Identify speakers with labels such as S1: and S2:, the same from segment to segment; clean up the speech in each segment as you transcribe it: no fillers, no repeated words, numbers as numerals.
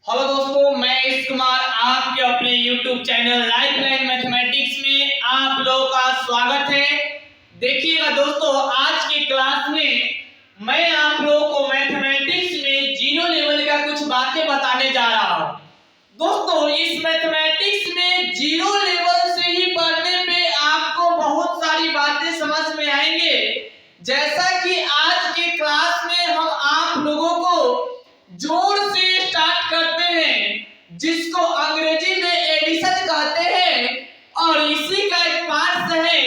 S1: Hello दोस्तों, मैं इस कुमार आपके अपने YouTube चैनल लाइफलाइन मैथमेटिक्स में आप लोगों का स्वागत है। देखिएगा दोस्तों, आज की क्लास में मैं आप लोगों को मैथमेटिक्स में जीरो लेवल का कुछ बातें बताने जा रहा हूँ। दोस्तों, इस मैथमेटिक्स में जीरो लेवल से ही पढ़ने पे आपको बहुत सारी बातें समझ में आएंगे। जैसा कि आज की क्लास में हम आप लोगों को जोड़ से स्टार्ट करते हैं, जिसको अंग्रेजी में एडिशन कहते हैं, और इसी का एक पार्ट है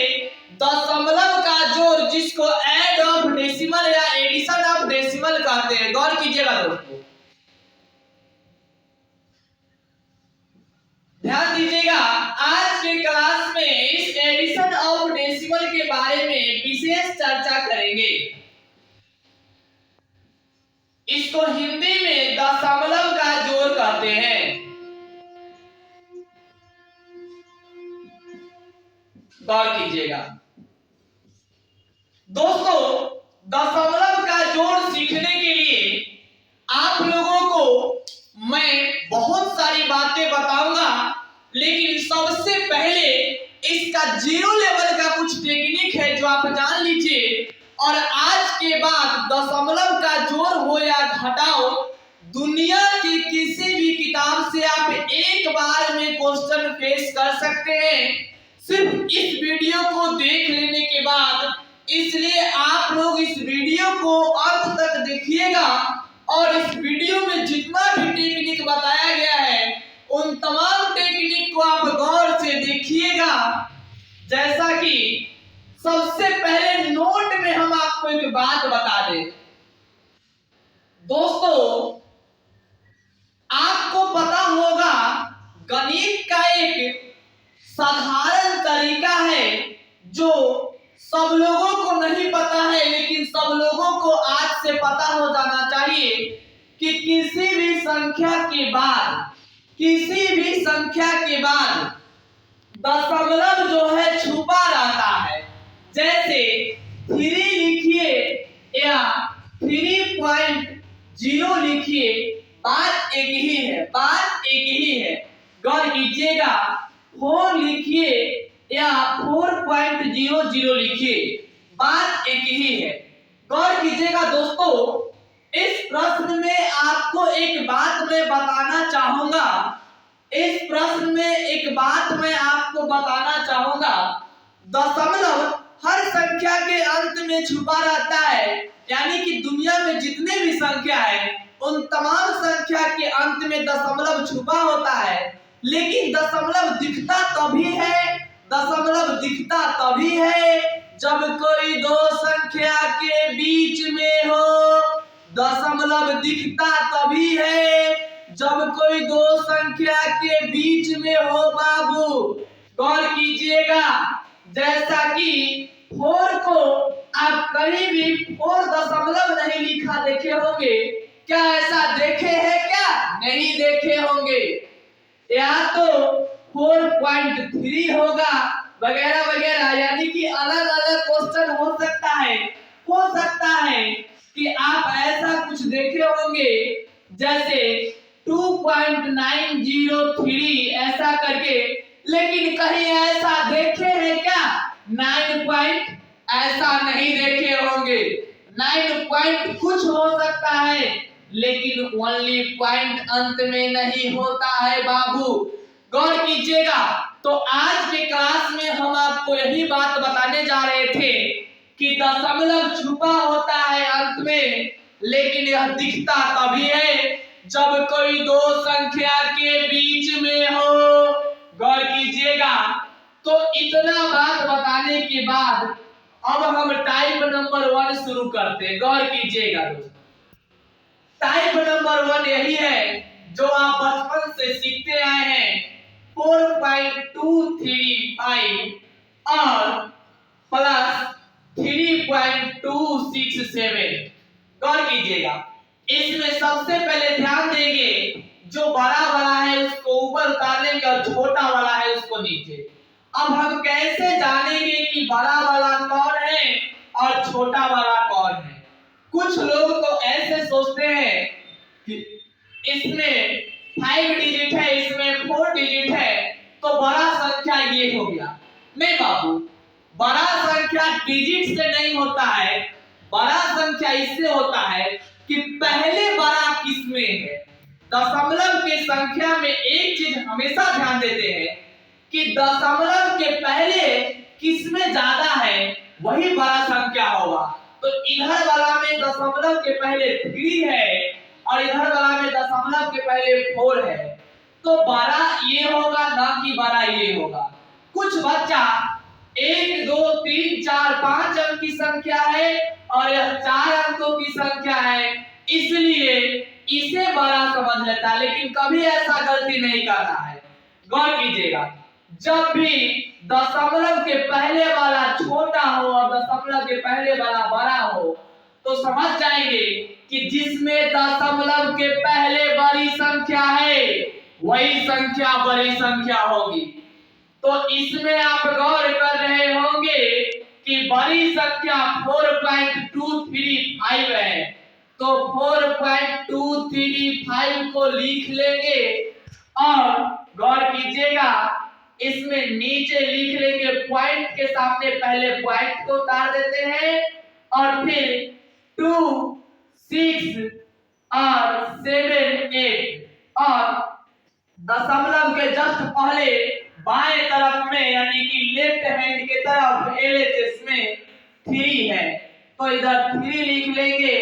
S1: दशमलव का जोड़, जिसको ऐड ऑफ डेसिमल या एडिशन ऑफ डेसिमल कहते हैं। गौर कीजिएगा दोस्तों, ध्यान दीजिएगा। आज के क्लास में इस एडिशन ऑफ डेसिमल के बारे में विशेष चर्चा करेंगे। इसको हिंदी में दशमलव का जोड़ कहते हैं। गौर कीजिएगा दोस्तों, दशमलव का जोड़ सीखने के लिए आप लोगों को मैं बहुत सारी बातें बताऊंगा, लेकिन सबसे पहले इसका जीरो लेवल का कुछ टेक्निक है जो आप जान लीजिए। और आज के बाद दशमलव का जोड़ हो या घटाओ, दुनिया की किसी भी किताब से आप एक बार में क्वेश्चन फेस कर सकते हैं, सिर्फ इस वीडियो को देख लेने के बाद। इसलिए आप लोग इस वीडियो को अंत तक देखिएगा, और इस वीडियो में जितना भी टेक्निक बताया गया है उन तमाम टेक्निक को आप गौर से देखिएगा। जैसा कि सबसे पहले नोट में हम आपको एक बात बता दें दोस्तों, आपको पता होगा गणित का एक साधारण तरीका है जो सब लोगों को नहीं पता है, लेकिन सब लोगों को आज से पता हो जाना चाहिए कि किसी भी संख्या के बाद दशमलव जो है छुपा रहता है। जैसे 3 लिखिए या 3.0 लिखिए, बात एक ही है। गौर कीजिएगा, 4 लिखिए या 4.00 लिखिए, बात एक ही है। गौर कीजिएगा दोस्तों, इस प्रश्न में आपको एक बात मैं बताना चाहूंगा। दशमलव हर संख्या के अंत में छुपा रहता है, यानी कि दुनिया में जितने भी संख्या है उन तमाम संख्या के अंत में दशमलव छुपा होता है। लेकिन दशमलव दिखता तभी है जब कोई दो संख्या के बीच में हो। दशमलव दिखता तभी है जब कोई दो संख्या के बीच में हो बाबू। गौर कीजिएगा, जैसा कि 4 को आप कहीं भी 4 दशमलव नहीं लिखा देखे होंगे। क्या ऐसा देखे हैं? क्या नहीं देखे होंगे। या तो 4.3 होगा वगैरह वगैरह, यानी कि अलग अलग क्वेश्चन हो सकता है कि आप ऐसा कुछ देखे होंगे जैसे 2.903 ऐसा करके, लेकिन कहीं ऐसा देखे हैं क्या? 9 पॉइंट ऐसा नहीं देखे होंगे। 9 पॉइंट कुछ हो सकता है, लेकिन ओनली पॉइंट अंत में नहीं होता है बाबू। गौर कीजिएगा। तो आज के क्लास में हम आपको यही बात बताने जा रहे थे कि दशमलव छुपा होता है अंत में, लेकिन यह दिखता तभी है जब कोई दो संख्या के बीच में हो। गौर कीजिएगा। तो इतना बात बताने के बाद अब हम टाइप नंबर 1 शुरू करते हैं। गौर कीजिएगा दोस्तों, टाइप नंबर 1 यही है जो आप बचपन से सीखते आए हैं, 4.235 और प्लस 3.267। गौर कीजिएगा, इसमें सबसे पहले ध्यान देंगे जो बड़ा वाला है उसको ऊपर उतार लेंगे और छोटा वाला है उसको नीचे। अब हम कैसे जानेंगे कि बड़ा वाला कौन है और छोटा वाला कौन है? कुछ लोग तो ऐसे सोचते हैं कि इसमें 5 डिजिट है, इसमें 4 डिजिट है, तो बड़ा संख्या ये हो गया। नहीं बाबू, बड़ा संख्या डिजिट से नहीं होता है, बड़ा संख्या इससे होता है कि पहले बड़ा किसमें है। दशमलव के संख्या में एक चीज हमेशा ध्यान देते हैं कि दशमलव के पहले किसमें ज्यादा है वही बड़ा संख्या होगा। तो इधर वाला में दशमलव के पहले 3 है और इधर वाला में दशमलव के पहले 4 है, तो बड़ा ये होगा ना कि बड़ा ये होगा। कुछ बच्चा 1 2 3 4 5 अंक की संख्या है और यह 4 अंकों की संख्या है, इसलिए इसे बड़ा समझ लेता है, लेकिन कभी ऐसा गलती नहीं करना है। गौर कीजिएगा, जब भी दशमलव के पहले वाला छोटा हो और दशमलव के पहले वाला बड़ा हो तो समझ जाएंगे कि जिसमें दशमलव के पहले बड़ी संख्या है वही संख्या बड़ी संख्या होगी। तो इसमें आप गौर कर रहे होंगे कि बड़ी संख्या 4.235 है, तो 4.235 को लिख लेंगे और गौर कीजिएगा इसमें नीचे लिख लेंगे, पॉइंट के सामने पहले पॉइंट को उतार देते हैं और फिर 2 6 और 7 8 और दशमलव के जस्ट पहले बाएं तरफ में यानी कि लेफ्ट हैंड के तरफ LHS में 3 है, तो इधर 3 लिख लेंगे।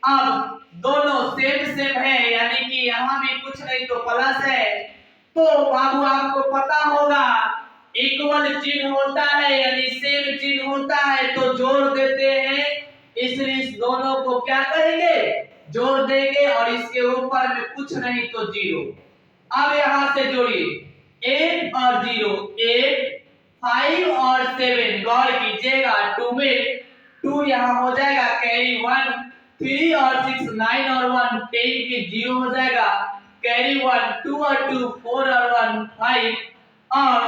S1: अब दोनों सेम है यानी कि यहाँ भी कुछ नहीं तो प्लस है, तो बाबू आपको पता होगा इक्वल चिन्ह होता है यानी सेम चिन्ह होता है तो जोड़ देते हैं, इसलिए इस दोनों को क्या करेंगे जोड़ देंगे और इसके ऊपर में कुछ नहीं तो 0। अब यहां से जोड़िए 8 और 0, 8 5 और 7, गौर कीजिएगा 2 में 2 यहाँ हो जाएगा कैरी 1, 3 और 6 9 और 1 10 के 0 हो जाएगा कैरी 1, 2 और 2 4 और 1 5 और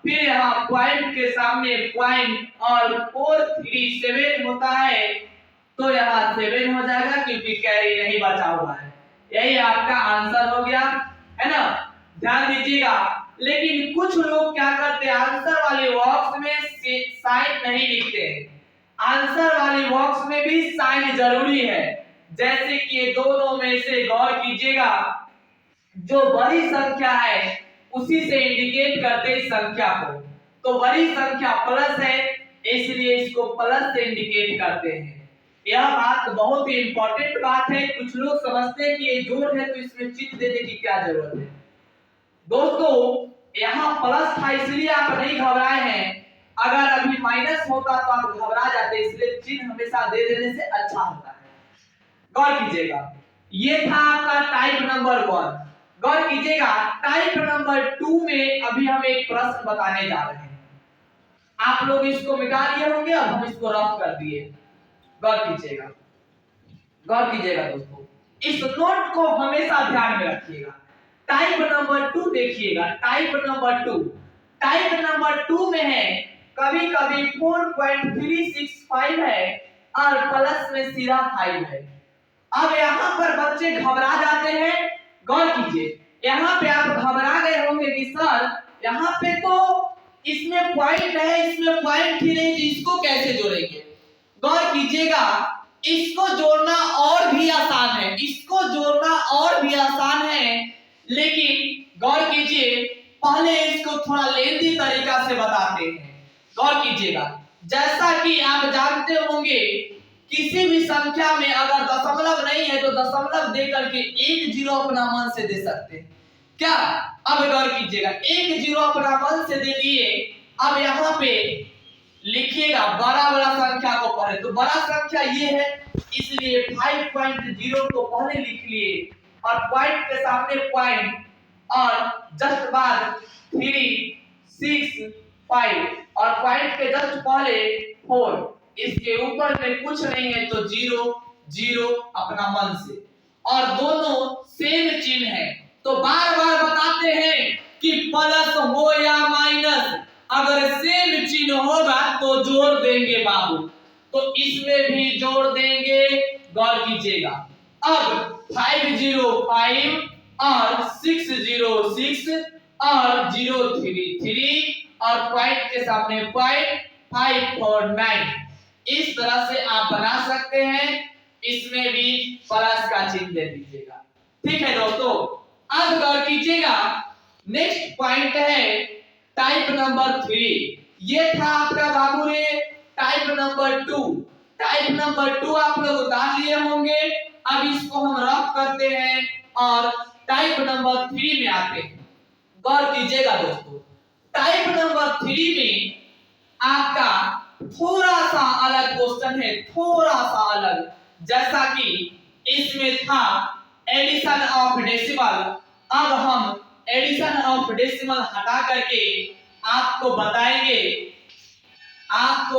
S1: फिर यहाँ पॉइंट के सामने पॉइंट और 4 3 7 होता है तो यहाँ 7 हो जाएगा क्योंकि कैरी नहीं बचा हुआ है। यही आपका आंसर हो गया है ना, ध्यान दीजिएगा। लेकिन कुछ लोग क्या करते हैं आंसर वाले बॉक्स में साइन नहीं लिखते हैं, आंसर वाले बॉक्स में भी साइन जरूरी है। जैसे कि ये दोनों में से गौर कीजिएगा जो बड़ी संख्या है उसी से इंडिकेट करते हैं संख्या को, तो बड़ी संख्या प्लस है इसलिए इसको प्लस से इंडिकेट करते हैं। यह बात बहुत ही इंपॉर्टेंट बात है, कुछ लोग समझते हैं कि ये जोड़ है तो इसमें चिन्ह देने की क्या जरूरत है। दोस्तों यहाँ प्लस था इसलिए आप नहीं घबराए हैं, अगर अभी माइनस होता तो आप घबरा जाते, इसलिए चिन्ह हमेशा दे देने से अच्छा होता है। गौर कीजिएगा ये था आपका टाइप नंबर 1। गौर कीजिएगा टाइप नंबर 2 में अभी हम एक प्रश्न बताने जा रहे हैं, आप लोग इसको मिटा लिए होंगे और हम इसको रफ कर दिए। गौर कीजिएगा दोस्तों, इस नोट को हमेशा ध्यान में रखिएगा। टाइप नंबर 2 देखिएगा, टाइप नंबर 2 में है कभी कभी 4.365 है और प्लस में सीधा 5 है। अब यहाँ पर बच्चे घबरा जाते हैं, गौर कीजिए यहाँ पे आप घबरा गए होंगे कि सर यहाँ पे तो इसमें पॉइंट है इसमें पॉइंट ही नहीं, इसको कैसे जोड़ेंगे। गौर कीजिएगा इसको जोड़ना और भी आसान है, इसको जोड़ना और भी आसान है, लेकिन गौर कीजिए पहले इसको थोड़ा लेंदी तरीका से बताते हैं। गौर कीजिएगा जैसा कि आप जानते होंगे किसी भी संख्या में अगर दशमलव नहीं है तो दशमलव दे करके एक जीरो अपना मन से दे सकते हैं क्या। अब गौर कीजिएगा एक जीरो अपना मन से दे दिए, अब यहाँ पे लिखिएगा बड़ा संख्या को पहले, तो बड़ा संख्या ये है इसलिए 5.0 को पहले लिख लिए और पॉइंट के सामने पॉइंट और जस्ट बाद 3 6 5 और पॉइंट के जस्ट पहले 4, इसके ऊपर में कुछ नहीं है तो 0 0 अपना मन से, और दोनों सेम चिन्ह है। तो बार बार बताते हैं कि प्लस हो या माइनस अगर सेम चिन्ह होगा तो जोड़ देंगे बाबू, तो इसमें भी जोड़ देंगे। गौर कीजिएगा अब 505 और 606 और 033 और पॉइंट के सामने पॉइंट 549। इस तरह से आप बना सकते हैं। इसमें भी प्लस का चिन्ह दे दीजिएगा। ठीक है दोस्तों, अब गौर कीजिएगा, नेक्स्ट पॉइंट है टाइप नंबर 3। ये था आपका बाबू रे टाइप नंबर 2। टाइप नंबर 2 आप लोग उतार लिए होंगे। अब इसको हम रफ करते हैं और टाइप नंबर 3 में आते हैं। गौर कीजिएगा दोस्तों, टाइप नंबर 3 में आपका थोड़ा सा अलग क्वेश्चन है, थोड़ा सा अलग। जैसा कि इसमें था एडिशन ऑफ डेसिमल, अब हम एडिशन ऑफ डेसिमल हटा करके आपको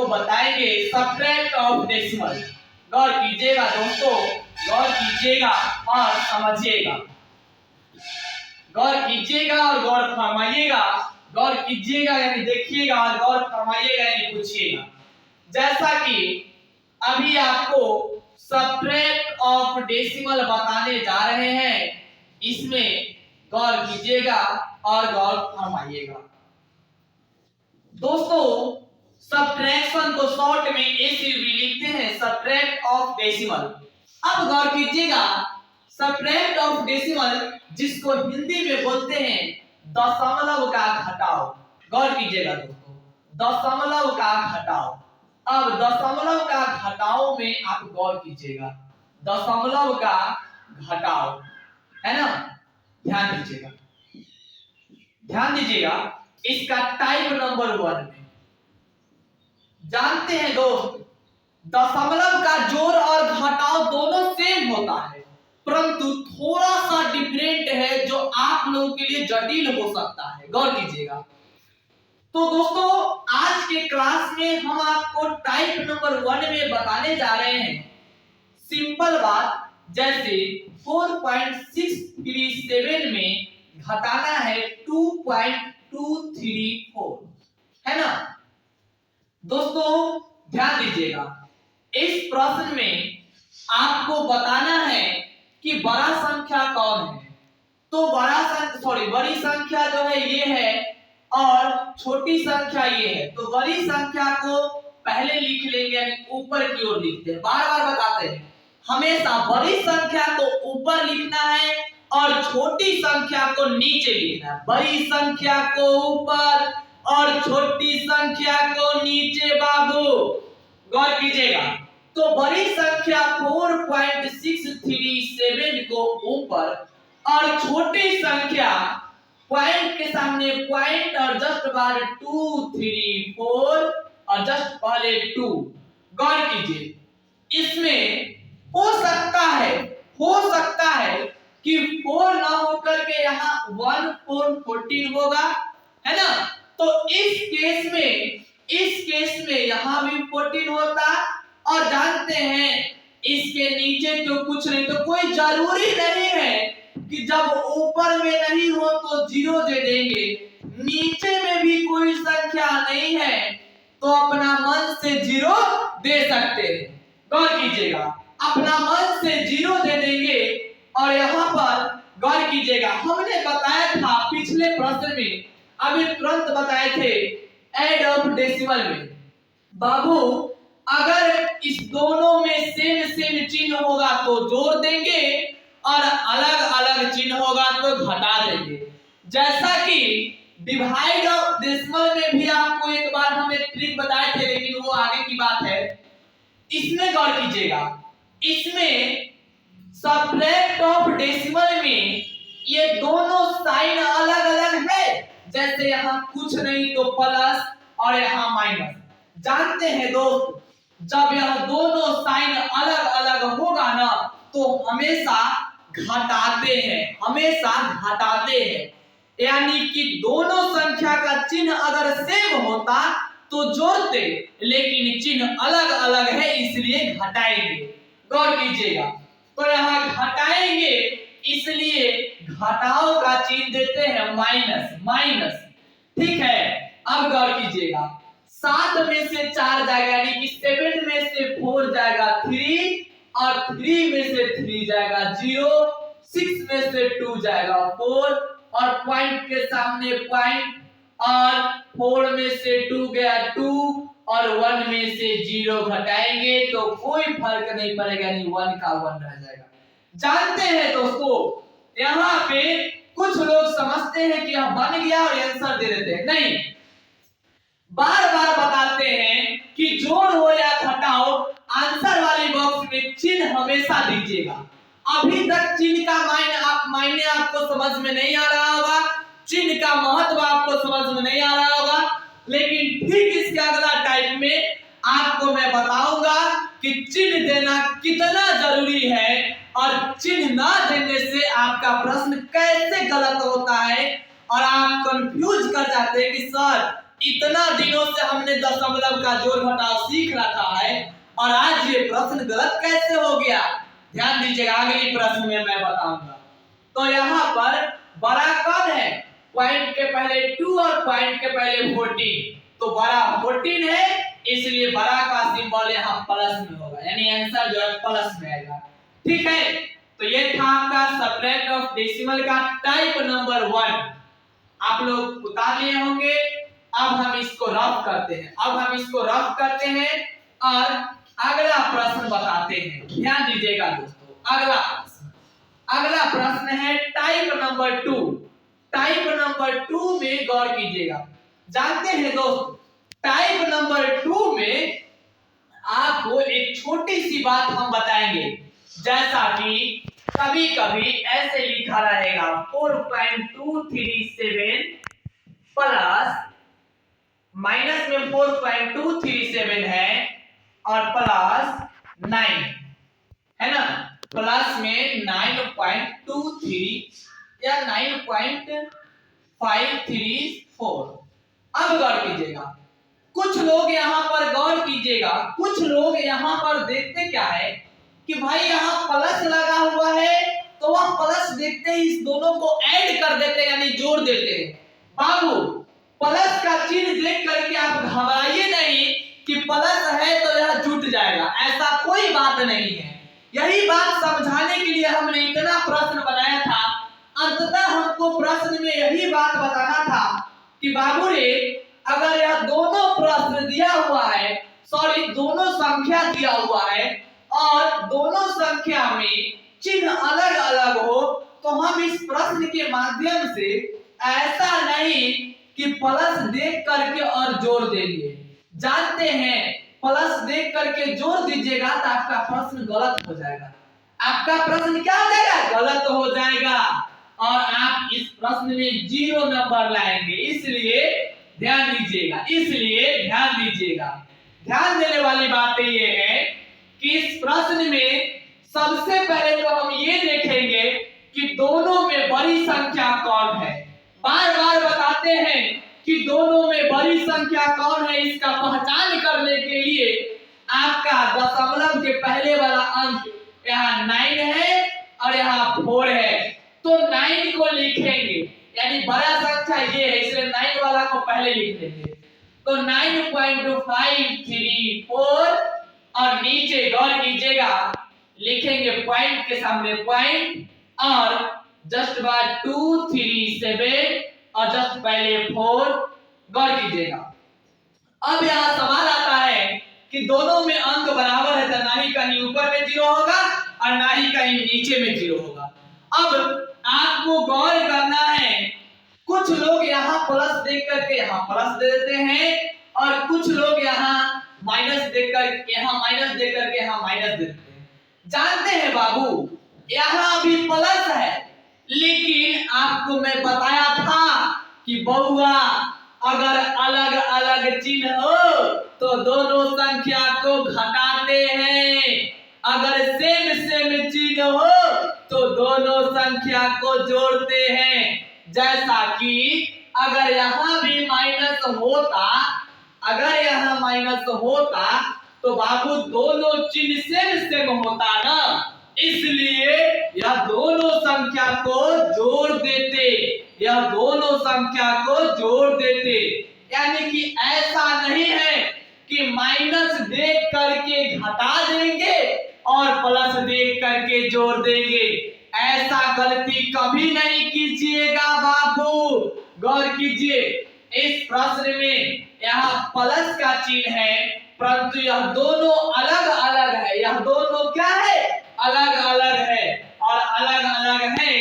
S1: बताएंगे सब्ट्रैक्ट ऑफ डेसिमल। गौर कीजिएगा दोस्तों, गौर कीजिएगा और समझिएगा, गौर कीजिएगा और गौर फरमाइएगा। गौर कीजिएगा यानी देखिएगा और गौर फरमाइएगा यानी पूछिएगा। जैसा कि अभी आपको सब्ट्रैक्ट ऑफ डेसिमल बताने जा रहे हैं, इसमें गौर कीजिएगा और गौर फरमाइएगा। दोस्तों, सब्ट्रैक्शन को शॉर्ट में एसयूवी लिखते हैं, सब्ट्रैक्ट ऑफ डेसिमल। अब गौर कीजिएगा, सब्ट्रैक्ट ऑफ डेसिमल जिसको हिंदी में बोलते हैं दशमलव का घटाव। गौर कीजिएगा दोस्तों, दशमलव का घटाव। अब दशमलव का घटाव में आप गौर कीजिएगा, दशमलव का घटाव है ना। ध्यान दीजिएगा, ध्यान दीजिएगा। इसका टाइप नंबर 1 में जानते हैं दोस्त, दशमलव का जोड़ और घटाव दोनों सेम होता है, परंतु थोड़ा सा डिफरेंट है जो आप लोगों के लिए जटिल हो सकता है। गौर कीजिएगा। तो दोस्तों, आज के क्लास में हम आपको टाइप नंबर 1 में बताने जा रहे हैं सिंपल बात, जैसे 4.637 में घटाना है 2.234, है ना दोस्तों। ध्यान दीजिएगा, इस प्रश्न में आपको बताना है कि बड़ा संख्या कौन है। तो बड़ी संख्या जो है ये है और छोटी संख्या ये है। तो बड़ी संख्या को पहले लिख लेंगे, यानी ऊपर की ओर लिखते हैं। बार बार बताते हैं, हमेशा बड़ी संख्या को ऊपर लिखना है और छोटी संख्या को नीचे लिखना है। बड़ी संख्या को ऊपर और छोटी संख्या को नीचे बाबू। गौर कीजिएगा, तो बड़ी संख्या 4.637 को ऊपर और छोटी संख्या पॉइंट के सामने पॉइंट और जस्ट बार 234 और जस्ट पहले 2। गौर कीजिए, इसमें हो सकता है कि 4 ना होकर के यहाँ 1 4 14 होगा, है ना। तो इस केस में यहाँ भी 14 होता। और जानते हैं इसके नीचे तो कुछ नहीं, तो कोई जरूरी नहीं है कि जब ऊपर में नहीं हो तो 0 दे देंगे, नीचे में भी कोई संख्या नहीं है तो अपना मन से 0 दे सकते हैं। गौर कीजिएगा, अपना मन से 0 दे देंगे। और यहाँ पर गौर कीजिएगा, हमने बताया था पिछले प्रश्न में, अभी तुरंत बताए थे ऐड ऑफ डेसिमल में। बाबू, अगर इस दोनों में सेम चिन्ह होगा तो जोड़ देंगे और अलग अलग चिन्ह होगा तो घटा देंगे। जैसा कि डिवाइड ऑफ डेसिमल में भी आपको एक बार हम एक ट्रिक बताए थे, लेकिन वो आगे की बात है। इसमें गौर कीजिएगा, इसमें सब्ट्रैक्ट ऑफ डेसिमल में ये दोनों साइन अलग अलग है। जैसे यहाँ कुछ नहीं तो प्लस और यहाँ माइनस। जानते हैं दोस्त, जब यह दोनों साइन अलग अलग होगा ना तो हमेशा घटाते हैं। यानी कि दोनों संख्या का चिन्ह अगर सेम होता तो जोड़ते, लेकिन चिन्ह अलग अलग है इसलिए घटाएंगे। गौर कीजिएगा, तो यहाँ घटाएंगे इसलिए घटाव का चिन्ह देते हैं माइनस। ठीक है, अब गौर कीजिएगा, 7 में से 4 जाएगा, यानी कि 7 में से 4 जाएगा 3 और 3 में से 3 जाएगा 0। 6 में से 2 जाएगा 4, और पॉइंट के सामने पॉइंट, और 4 में से 2 गया 2, और 1 में से 0 घटाएंगे तो कोई फर्क नहीं पड़ेगा, यानी 1 का 1 रह जाएगा। जानते हैं दोस्तों, यहाँ पे कुछ लोग समझते हैं कि यह बन गया और आंसर दे देते हैं। नहीं, बार बार बताते हैं कि जोड़ हो या घटाओ, आंसर वाले बॉक्स में चिन्ह हमेशा दीजिएगा। अभी तक चिन्ह का मायने आपको समझ में नहीं आ रहा होगा, चिन्ह का महत्व आपको समझ में नहीं आ रहा होगा, लेकिन ठीक इसके अगला टाइप में आपको मैं बताऊंगा कि चिन्ह देना कितना जरूरी है, और चिन्ह ना देने से आपका प्रश्न कैसे गलत होता है, और आप कंफ्यूज कर जाते हैं कि सर इतना दिनों से हमने दशमलव का जोड़ घटाव सीख रखा है और आज ये प्रश्न गलत कैसे हो गया। ध्यान दीजिएगा, अगली प्रश्न में मैं बताऊंगा। तो यहाँ पर बड़ा कौन है, पॉइंट के पहले 2 और पॉइंट के पहले 14, तो बड़ा 14 है, इसलिए बड़ा का सिंबल यहाँ प्लस में होगा, यानी आंसर जो है प्लस में आएगा। ठीक है, तो ये था आपका सब्ट्रैक्ट ऑफ डेसिमल का टाइप नंबर 1। आप लोग उतार लिए होंगे। अब हम इसको रफ करते हैं, और अगला प्रश्न बताते हैं। ध्यान दीजिएगा दोस्तों, अगला प्रश्न है टाइप नंबर 2। टाइप नंबर 2 में गौर कीजिएगा। जानते हैं दोस्त, टाइप नंबर 2 में आपको एक छोटी सी बात हम बताएंगे, जैसा कि कभी कभी ऐसे लिखा रहेगा 4.237 प्लस, माइनस में 4.237 है और प्लस 9 है ना, प्लस में 9.23 या 9.534। अब गौर कीजिएगा, कुछ लोग यहाँ पर देखते क्या है कि भाई यहाँ प्लस लगा हुआ है, तो वह प्लस देखते ही इस दोनों को ऐड कर देते हैं, यानी जोड़ देते हैं। बाबू, प्लस का चिन्ह देख करके आप घबराइए नहीं कि प्लस है तो यह जुट जाएगा, ऐसा कोई बात नहीं है। यही बात समझाने के लिए हमने इतना प्रश्न बनाया था। अंततः हमको प्रश्न में यही बात बताना था कि बाबू रे, अगर यह दोनों प्रश्न दिया हुआ है, दोनों संख्या दिया हुआ है और दोनों संख्या में चिन्ह अलग अलग हो, तो हम इस प्रश्न के माध्यम से ऐसा नहीं कि प्लस देख करके और जोड़ देंगे। जानते हैं, प्लस देख करके जोड़ दीजिएगा तो आपका प्रश्न गलत हो जाएगा। आपका प्रश्न क्या हो जाएगा? गलत हो जाएगा, और आप इस प्रश्न में 0 नंबर लाएंगे। इसलिए ध्यान दीजिएगा। ध्यान देने वाली बात ये है कि इस प्रश्न में सबसे पहले तो हम ये देखेंगे कि दोनों में बड़ी संख्या कौन है। बार बार बताते हैं कि दोनों में बड़ी संख्या कौन है, इसका पहचान करने के लिए आपका दशमलव के पहले वाला अंक यहाँ 9 है और यहाँ 4 है, तो 9 को लिखेंगे, यानी बड़ा संख्या ये है, इसलिए 9 वाला को पहले लिख लेंगे। तो 9.534 और नीचे गौर कीजिएगा, लिखेंगे पॉइंट के सामने पॉइंट और जस्ट बाद 237 और जस्ट पहले 4। गौर कीजिएगा। अब यहाँ सवाल आता है कि दोनों में अंक बराबर है, तो ना ही कहीं ऊपर में 0 होगा और ना ही कहीं नीचे में 0 होगा। अब आपको गौर करना है, कुछ लोग यहाँ प्लस देख करके यहाँ प्लस दे देते हैं और कुछ लोग यहाँ माइनस देख कर यहाँ माइनस देख करके यहाँ माइनस दे देते हैं। जानते हैं बाबू, यहाँ अभी प्लस है, लेकिन आपको मैं बताया था कि बउआ अगर अलग अलग चिन्ह हो तो दोनों संख्या को घटाते हैं, अगर सेम सेम चिन्ह हो तो दोनों संख्या को जोड़ते हैं। जैसा कि अगर यहाँ भी माइनस होता, अगर यहाँ माइनस होता तो बाबू दोनों चिन्ह सेम सेम होता ना, इसलिए यह दोनों संख्या को जोड़ देते, यह दोनों संख्या को जोड़ देते। यानी कि ऐसा नहीं है कि माइनस देख करके घटा देंगे और प्लस देख करके जोड़ देंगे, ऐसा गलती कभी नहीं कीजिएगा बाबू। गौर कीजिए, इस प्रश्न में यहाँ प्लस का चिन्ह है, परंतु यह दोनों अलग अलग है। यह दोनों क्या है? अलग अलग है। और अलग अलग है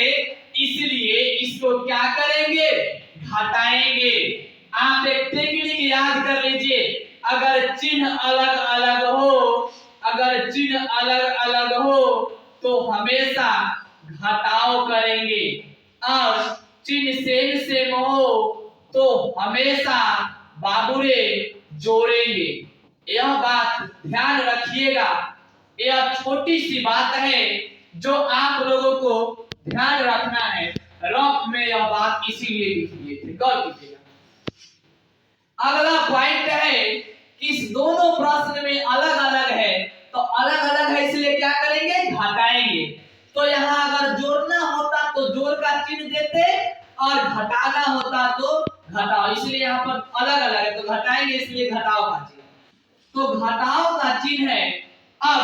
S1: इसलिए इसको क्या करेंगे? घटाएंगे। आप एक टेक्निक याद कर लीजिए, अगर चिन्ह अलग अलग हो, अगर चिन्ह अलग अलग हो तो हमेशा घटाव करेंगे, और चिन्ह सेम सेम हो तो हमेशा बाबूरे जोड़ेंगे। यह बात ध्यान रखिएगा। यह छोटी सी बात है जो आप लोगों को ध्यान रखना है। रफ में यह बात इसीलिए लिख दिए थे, गौर कीजिएगा। अगला पॉइंट है कि इस दोनों प्रश्न में अलग अलग है, तो अलग अलग है इसलिए क्या करेंगे? घटाएंगे। तो यहाँ अगर जोड़ना होता तो जोड़ का चिन्ह देते, और घटाना होता तो घटाओ, इसलिए यहाँ पर अलग अलग है तो घटाएंगे, इसलिए घटाओ का चिन्ह। तो घटाओ का चिन्ह है। अब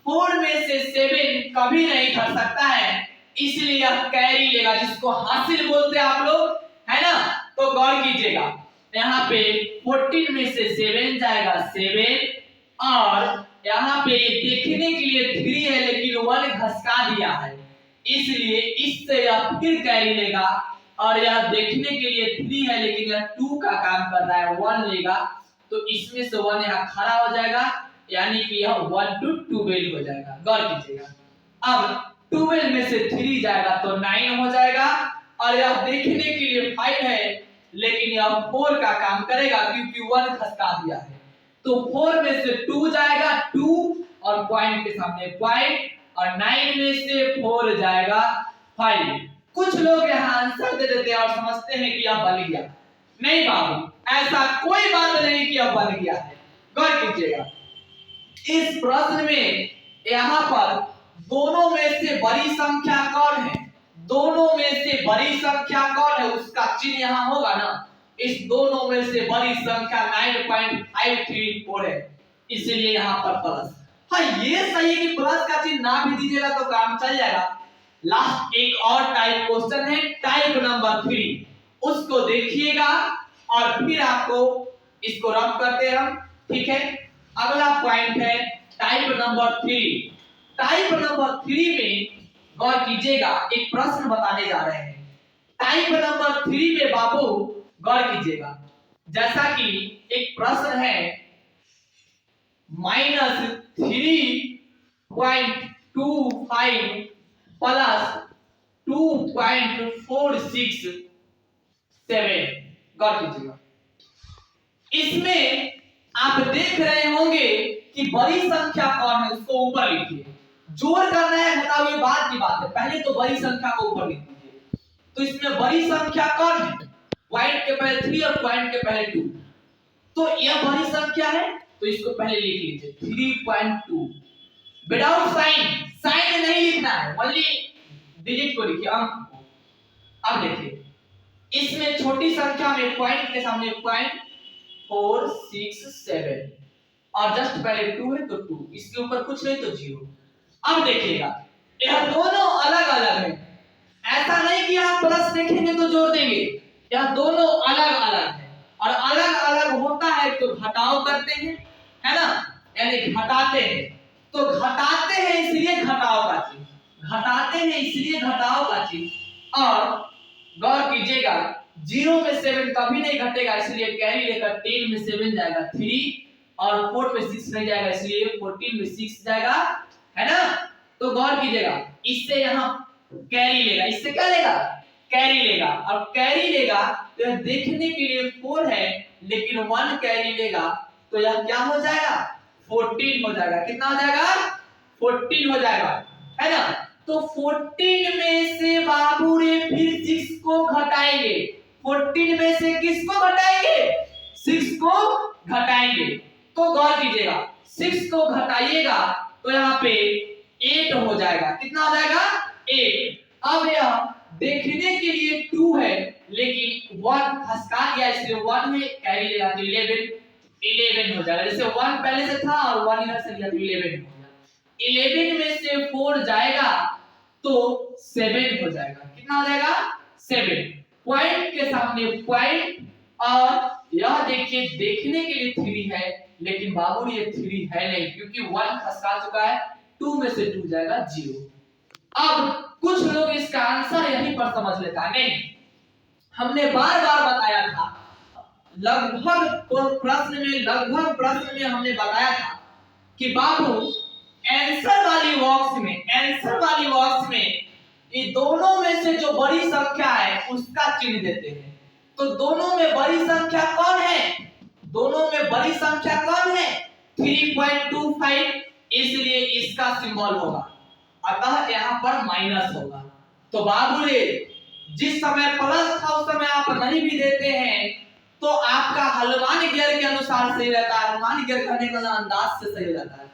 S1: 4 में से 7 कभी नहीं घट सकता है, इसलिए यह कैरी लेगा, जिसको हासिल बोलते हैं आप लोग, है ना। तो गौर कीजिएगा, यहाँ पे 14 में से 7 जाएगा 7, और यहाँ पे देखने के लिए 3 है लेकिन 1 घसका दिया है, इसलिए इससे यह फिर कैरी लेगा। और यह देखने के लिए 3 है लेकिन यह 2 का काम कर रहा है, 1 लेगा, तो इसमें से 1 यहाँ खड़ा हो जाएगा, यानी कि यह 1 to 12 हो जाएगा। गौर कीजिएगा, अब 12 में से 3 जाएगा तो 9 हो जाएगा, और यह देखने के लिए 5 है लेकिन यह 4 का काम करेगा क्योंकि 1 खसका दिया है। तो 4 में से 2 जाएगा 2, और पॉइंट के सामने पॉइंट, और 9 में से 4 जाएगा 5। कुछ लोग यहाँ आंसर दे देते हैं और समझते हैं कि यह बन गया। नहीं बाबू, ऐसा कोई बात नहीं कि यह बन गया है। गौर कीजिएगा, इस प्रश्न में यहाँ पर दोनों में से बड़ी संख्या कौन है? दोनों में से बड़ी संख्या कौन है उसका चिन्ह यहाँ होगा ना। इस दोनों में से बड़ी संख्या 9.534 है, इसलिए यहाँ पर प्लस। हाँ, ये सही है कि प्लस का चिन्ह ना भी दीजिएगा तो काम चल जाएगा। लास्ट एक और टाइप क्वेश्चन है, टाइप नंबर 3, उसको देखिएगा और फिर आपको इसको रफ करते हैं हम, ठीक है। अगला पॉइंट है टाइप नंबर 3। टाइप नंबर 3 में गौर कीजिएगा, एक प्रश्न बताने जा रहे हैं। टाइप नंबर 3 में बाबू गौर कीजिएगा, जैसा कि एक प्रश्न है -3.25 प्लस 2.467। गौर कीजिएगा, इसमें आप देख रहे होंगे कि बड़ी संख्या कौन है उसको ऊपर लिखिए। जोड़ करना है घटाओ ये बात की बात है, पहले तो बड़ी संख्या को ऊपर लिख दीजिए। तो इसमें बड़ी संख्या कौन है? पॉइंट के पहले 3 और पॉइंट के पहले 2, तो यह बड़ी संख्या है तो इसको पहले लिख लीजिए 3.2 विदाउट साइन। साइन नहीं लिखना है, ओनली डिजिट को लिखिए, अंक को। अब देखिए, इसमें छोटी संख्या में पॉइंट के सामने 0.467 और जस्ट पहले 2 है तो 2, इसके ऊपर कुछ नहीं तो 0। अब देखिएगा, यह दोनों अलग अलग है, ऐसा नहीं कि आप प्लस देखेंगे तो जोड़ देंगे। यह दोनों अलग अलग है, और अलग अलग होता है तो घटाव करते हैं, है ना, यानी घटाते हैं। तो घटाते हैं इसलिए घटाव का चिन्ह, घटाते हैं इसलिए घटाव का चिन्ह। और गौर कीजिएगा, 0 में 7 कभी नहीं घटेगा, इसलिए कैरी लेकर 10 में 7 जाएगा 3, और 4 में 6 नहीं जाएगा, इसलिए 14 में 6 जाएगा, है ना। तो गौर कीजिएगा, इससे यहाँ कैरी लेगा, इससे क्या लेगा? कैरी लेगा, और कैरी लेगा तो यह देखने के लिए 4 है लेकिन 1 कैरी लेगा तो यह क्या हो जाएगा? 14 हो जाएगा। कितना हो जाएगा? 14 हो जाएगा, है ना। तो 14 में से बाबू रे फिर 6 को घटाएंगे। 14 में से किसको घटाएंगे? 6 को घटाएंगे। तो गौर कीजिएगा, 6 को घटाइएगा तो यहाँ पे 8 हो जाएगा। कितना हो जाएगा? 8। अब यह देखने के लिए 2 है लेकिन 1 खसका दिया, इसलिए 1 में कैरी लेगा तो 11 हो जाएगा। जैसे 1 पहले से था और 1 इधर से लिया तो 11 हो गया। 11 में से 4 जाएगा तो 7 हो जाएगा। कितना हो जाएगा? 7। पॉइंट के सामने पॉइंट, और यह देखिए देखने के लिए 3 है, लेकिन बाबू ये 3 है नहीं, क्योंकि 1 खसका चुका है। 2 में से 2 जाएगा 0। अब कुछ लोग इसका आंसर यहीं पर समझ लेता है। नहीं, हमने बार बार बताया था, लगभग प्रश्न में हमने बताया था कि बाबू आंसर वाली बॉक्स में ये दोनों में से जो बड़ी संख्या है उसका चिन्ह देते हैं। तो दोनों में बड़ी संख्या कौन है? 3.25, इसलिए इसका सिंबल होगा, अतः यहाँ पर माइनस होगा। तो बाबू रे, जिस समय प्लस था उस समय आप नहीं भी देते हैं तो आपका हनुमान गियर के अनुसार सही रहता है, हनुमान गियर करने का अंदाज से सही रहता है।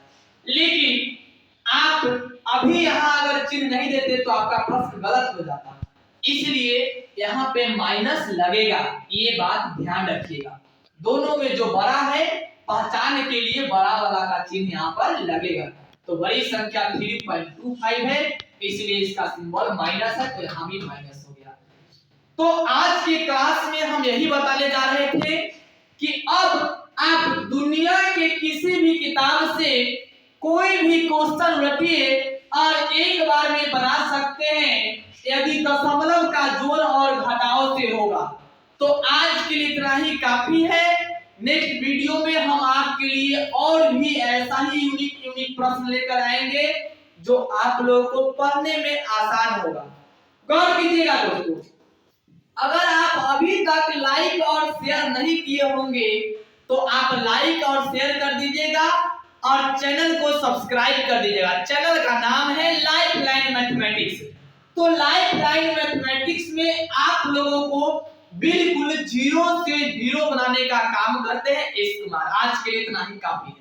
S1: लेकिन आप अभी यहाँ अगर चिन्ह नहीं देते तो आपका प्रश्न गलत हो जाता है, इसलिए यहाँ पे माइनस लगेगा। ये बात ध्यान रखिएगा, दोनों में जो बड़ा है पहचान के लिए बड़ा वाला का चिन्ह यहाँ पर लगेगा। तो बड़ी संख्या 3.25 है, इसलिए इसका सिंबल माइनस है, तो यहाँ भी माइनस हो गया। तो आज के क्लास में हम यही बताने जा रहे थे कि अब आप दुनिया के किसी भी किताब से कोई भी क्वेश्चन रखिए और एक बार में बना सकते हैं, यदि दशमलव का जोड़ और घटाव से होगा। तो आज के लिए इतना ही काफी है। नेक्स्ट वीडियो में हम आपके लिए और भी ऐसा ही यूनिक प्रश्न लेकर आएंगे जो आप लोगों को पढ़ने में आसान होगा। गौर कीजिएगा दोस्तों, अगर आप अभी तक लाइक और शेयर नहीं किए होंगे तो आप लाइक और शेयर कर दीजिएगा और चैनल को सब्सक्राइब कर दीजिएगा। चैनल का नाम है लाइफलाइन मैथमेटिक्स। तो लाइफलाइन मैथमेटिक्स में आप लोगों को बिल्कुल 0 से हीरो बनाने का काम करते हैं इस कुमार। आज के लिए इतना ही काफी है।